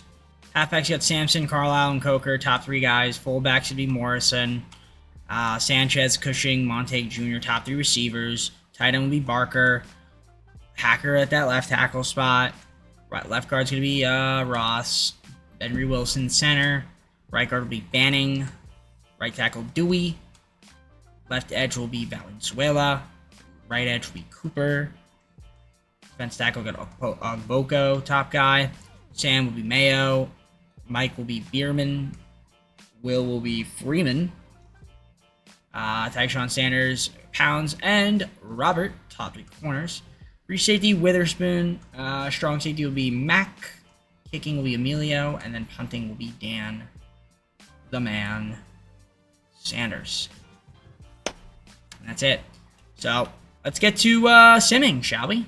Halfbacks, you got Sampson, Carlisle, and Coker. Top 3 guys. Fullback should be Morrison. Sanchez, Cushing, Montague Jr., top 3 receivers. Tight end will be Barker. Hacker at that left tackle spot. Right, left guard's going to be Ross. Henry Wilson, center. Right guard will be Banning. Right tackle, Dewey. Left edge will be Valenzuela. Right edge will be Cooper. Defense tackle got Ogboko, top guy. Sam will be Mayo. Mike will be Bierman. Will be Freeman. Tyshawn Sanders, Pounds, and Robert, top 3 corners. Free safety, Witherspoon. Strong safety will be Mac. Kicking will be Emilio. And then punting will be Dan, the man, Sanders. And that's it. So, let's get to simming, shall we?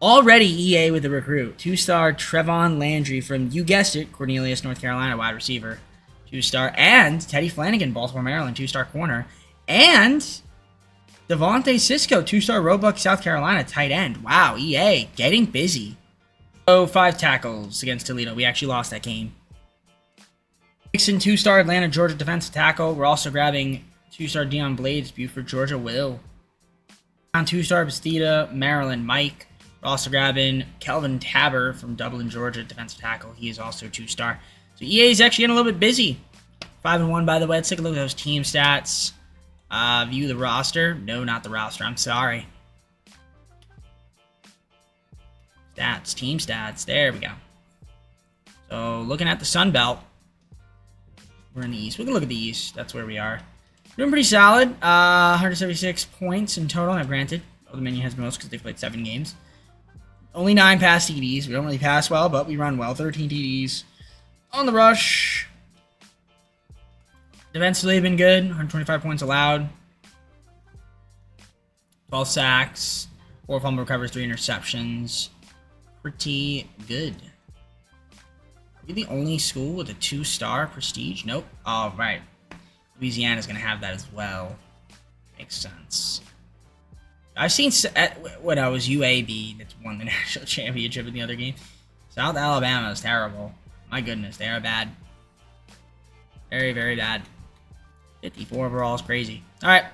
Already EA with a recruit. 2-star Trevon Landry from, you guessed it, Cornelius, North Carolina, wide receiver. 2-star. And Teddy Flanagan, Baltimore, Maryland, 2-star corner. And Devontae Cisco, 2-star Roebuck, South Carolina, tight end. Wow, EA getting busy. So 5 tackles against Toledo. We actually lost that game. Dixon, 2-star Atlanta, Georgia defensive tackle. We're also grabbing 2-star Deion Blades, Buford, Georgia, Will. 2-star Bastida, Maryland, Mike. We're also grabbing Kelvin Tabor from Dublin, Georgia, defensive tackle. He is also 2-star. So EA is actually getting a little bit busy. 5-1, by the way. Let's take a look at those team stats. View the roster. No, not the roster. I'm sorry. Stats. Team stats. There we go. So, looking at the Sun Belt. We're in the East. We can look at the East. That's where we are. Doing pretty solid. 176 points in total. Now, granted, the menu has the most because they played 7 games. Only 9 pass TDs. We don't really pass well, but we run well. 13 TDs on the rush. Defensively, they've been good. 125 points allowed. 12 sacks. 4 fumble recovers, 3 interceptions. Pretty good. Are we the only school with a 2-star prestige? Nope. Oh, right. Louisiana's going to have that as well. Makes sense. I've seen when I was UAB that's won the national championship in the other game. South Alabama is terrible. My goodness, they are bad. Very, very bad. 54 overall is crazy. All right,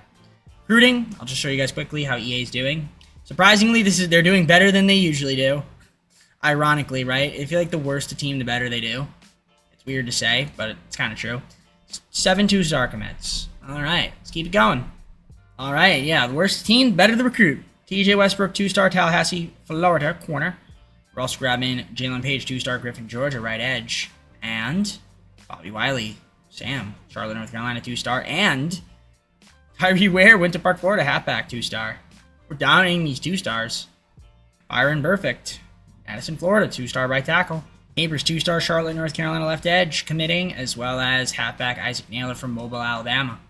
recruiting. I'll just show you guys quickly how EA is doing. Surprisingly, they're doing better than they usually do. Ironically, right? I feel like the worse the team, the better they do. It's weird to say, but it's kind of true. 7 2-star commits. All right, let's keep it going. All right, yeah, the worst team, better the recruit. TJ Westbrook, 2-star, Tallahassee, Florida, corner. We're also grabbing Jalen Page, 2-star, Griffin, Georgia, right edge. And Bobby Wiley, Sam, Charlotte, North Carolina, 2-star. And Tyree Ware, Winter Park, Florida, halfback, 2-star. We're dominating these 2-stars. Byron Perfect, Madison, Florida, 2-star, right tackle. Capers, 2-star, Charlotte, North Carolina, left edge, committing, as well as halfback Isaac Naylor from Mobile, Alabama.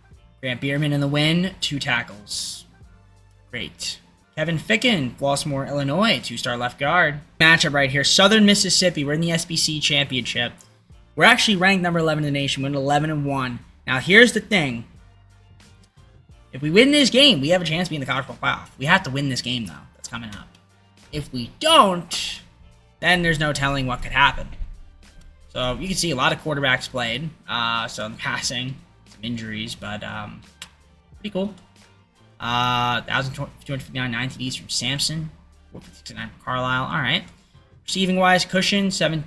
Grant Bierman in the win, 2 tackles. Great. Kevin Ficken, Flossmoor, Illinois, 2-star left guard. Matchup right here, Southern Mississippi. We're in the SBC Championship. We're actually ranked number 11 in the nation. We're 11-1. Now, here's the thing. If we win this game, we have a chance to be in the college football playoff. We have to win this game, though. That's coming up. If we don't, then there's no telling what could happen. So, you can see a lot of quarterbacks played. So, passing. Injuries, but pretty cool. 1,259 9 TDs from Sampson, 459 from Carlisle. All right. Receiving wise, Cushion 72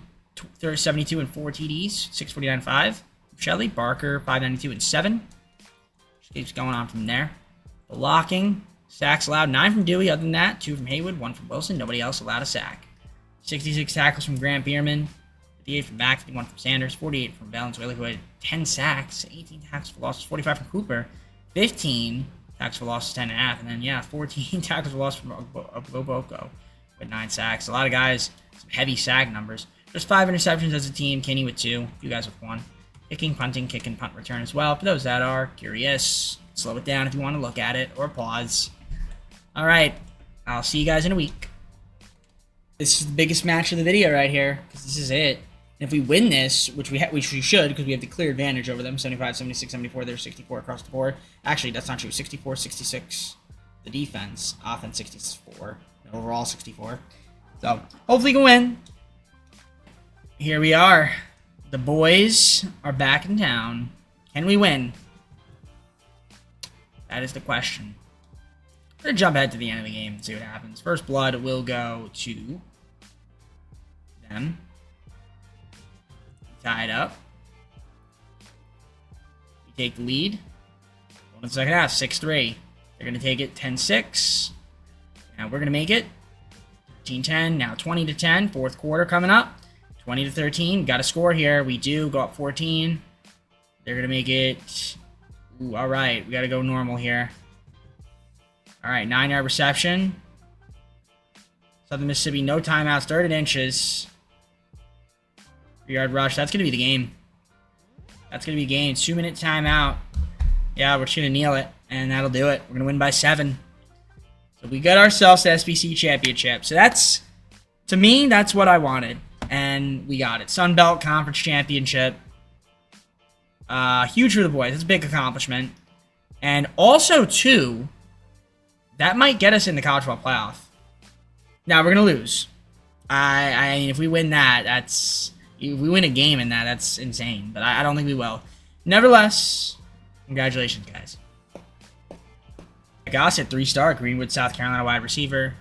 and 4 TDs, 649 5. Shelley Barker 592 and 7. Just keeps going on from there. Blocking, sacks allowed 9 from Dewey. Other than that, 2 from Haywood, 1 from Wilson. Nobody else allowed a sack. 66 tackles from Grant Bierman. 58 from Mack, 51 from Sanders, 48 from Valenzuela, who had 10 sacks, 18 tackles for losses, 45 from Cooper, 15 tackles for losses, 10.5, and then, yeah, 14 tackles for losses from Oboko with 9 sacks. A lot of guys, some heavy sack numbers. Just 5 interceptions as a team, Kenny with 2, you guys with 1. Kicking, punting, kick, and punt return as well. For those that are curious, slow it down if you want to look at it, or pause. All right, I'll see you guys in a week. This is the biggest match of the video right here, because this is it. And if we win this, which we should, because we have the clear advantage over them, 75, 76, 74, they're 64 across the board. Actually, that's not true. 64, 66, the defense. Offense, 64. Overall, 64. So, hopefully we can win. Here we are. The boys are back in town. Can we win? That is the question. We're going to jump ahead to the end of the game and see what happens. First blood will go to them. Tied up. We take the lead. One in the second half, 6-3. They're going to take it 10-6. Now we're going to make it 13-10. Now 20-10. Fourth quarter coming up. 20-13. Got to score here. We do. Go up 14. They're going to make it. Ooh, all right. We got to go normal here. All right. 9-yard reception. Southern Mississippi, no timeouts. 3rd inches. 3-yard rush. That's going to be the game. That's going to be game. 2-minute timeout. Yeah, we're just going to kneel it, and that'll do it. We're going to win by 7. So we got ourselves the SBC Championship. So that's, to me, that's what I wanted. And we got it. Sun Belt Conference Championship. Huge for the boys. It's a big accomplishment. And also, too, that might get us in the college football playoff. Now, we're going to lose. I mean, if we win that, that's... If we win a game in that, that's insane. But I don't think we will. Nevertheless, congratulations, guys. Gossett, 3-star, Greenwood, South Carolina wide receiver.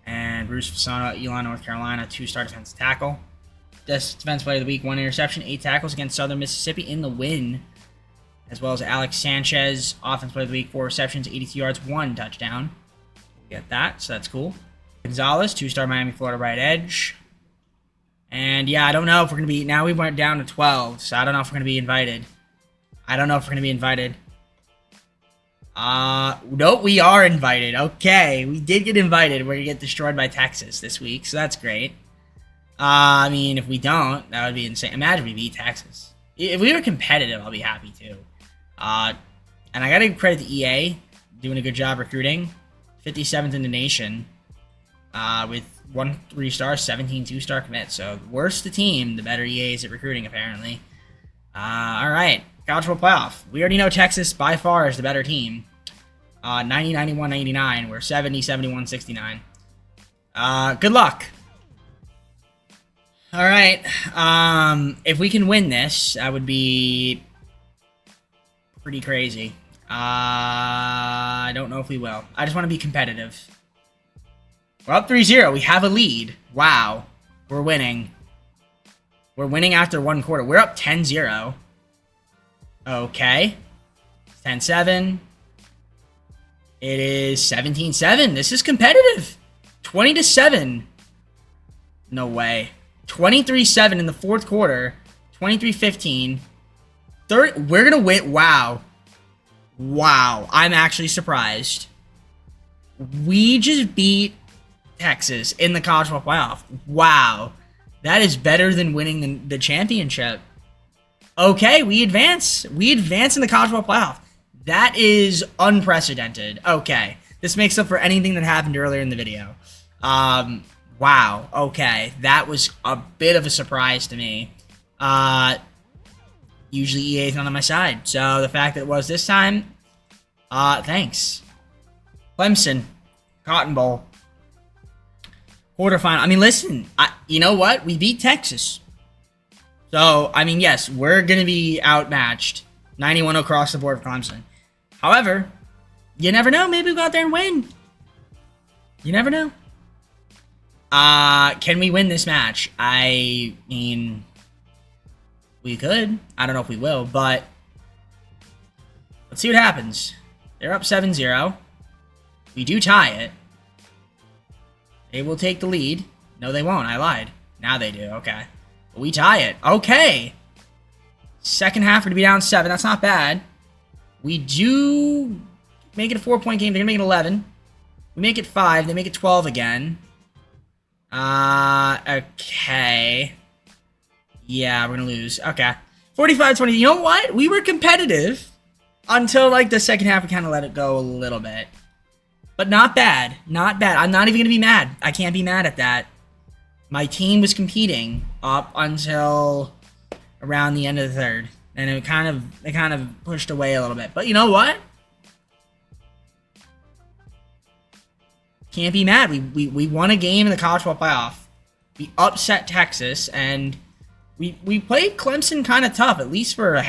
And Bruce Fasano, Elon, North Carolina, 2-star defensive tackle. Defense player of the week, 1 interception, 8 tackles against Southern Mississippi in the win. As well as Alex Sanchez, offense player of the week, 4 receptions, 82 yards, 1 touchdown. Get that, so that's cool. Gonzalez, 2-star Miami, Florida right edge. And yeah, I don't know if we're going to be... Now we went down to 12, so I don't know if we're going to be invited. Nope, we are invited. Okay, we did get invited. We're gonna get destroyed by Texas this week, so that's great. I mean, if we don't, that would be insane. Imagine we beat Texas. If we were competitive, I'll be happy too. And I gotta give credit to EA, doing a good job recruiting. 57th in the nation, with 1 3-star, 17 2-star commits. So the worse the team, the better EA is at recruiting, apparently. All right, college football playoff. We already know Texas by far is the better team. 90, 91, 89. We're 70, 71, 69. Good luck. All right. If we can win this, that would be pretty crazy. I don't know if we will. I just want to be competitive. We're up 3-0. We have a lead. Wow. We're winning. We're winning after 1 quarter. We're up 10-0. Okay. 10-7. It is 17-7. This is competitive. 20-7. No way. 23-7 in the 4th quarter. 23-15. We're going to win. Wow. Wow. I'm actually surprised. We just beat Texas in the college football playoff. Wow. That is better than winning the championship. Okay, we advance. We advance in the college football playoff. That is unprecedented. Okay. This makes up for anything that happened earlier in the video. Wow. Okay. That was a bit of a surprise to me. Usually EA is not on my side. So the fact that it was this time, thanks. Clemson. Cotton Bowl. Quarterfinal. I mean, listen, you know what? We beat Texas. So, I mean, yes, we're going to be outmatched. 91 across the board for Clemson. However, you never know. Maybe we'll go out there and win. You never know. Can we win this match? I mean, we could. I don't know if we will, but let's see what happens. They're up 7-0. We do tie it. They will take the lead. No, they won't. I lied. Now they do. Okay. But we tie it. Okay. Second half, we're going to be down 7. That's not bad. We do make it a 4-point game. They're going to make it 11. We make it 5. They make it 12 again. Okay. Yeah, we're going to lose. Okay. 45-20. You know what? We were competitive until, like, the second half. We kind of let it go a little bit. But not bad. Not bad. I'm not even going to be mad. I can't be mad at that. My team was competing up until around the end of the 3rd. And it kind of pushed away a little bit. But you know what? Can't be mad. We won a game in the college football playoff. We upset Texas, and we played Clemson kind of tough, at least for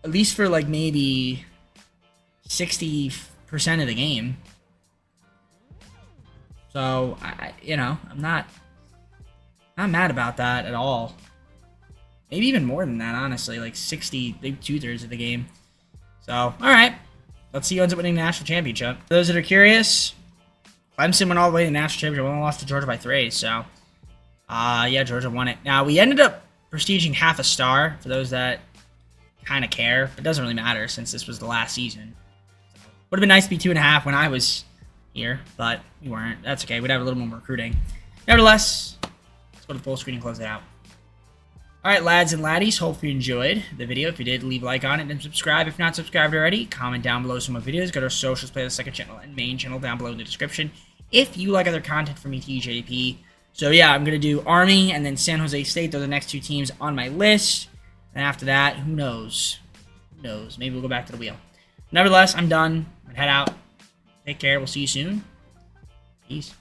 maybe 60% of the game. So I'm not mad about that at all. Maybe even more than that, honestly, like 60, maybe 2/3 of the game. So, all right. Let's see who ends up winning the national championship. For those that are curious, Clemson went all the way to the national championship. We only lost to Georgia by 3. So, yeah, Georgia won it. Now, we ended up prestiging half a star for those that kind of care. It doesn't really matter since this was the last season. So, would have been nice to be 2.5 when I was here, but we weren't. That's okay. We'd have a little more recruiting. Nevertheless, let's go to full screen and close it out. Alright, lads and laddies, hope you enjoyed the video. If you did, leave a like on it and subscribe. If you're not subscribed already, comment down below some more videos. Go to our socials, play the second channel and main channel down below in the description. If you like other content from me, TJP. So yeah, I'm going to do Army and then San Jose State. Those are the next 2 teams on my list. And after that, who knows? Who knows? Maybe we'll go back to the wheel. Nevertheless, I'm done. I'm going to head out. Take care. We'll see you soon. Peace.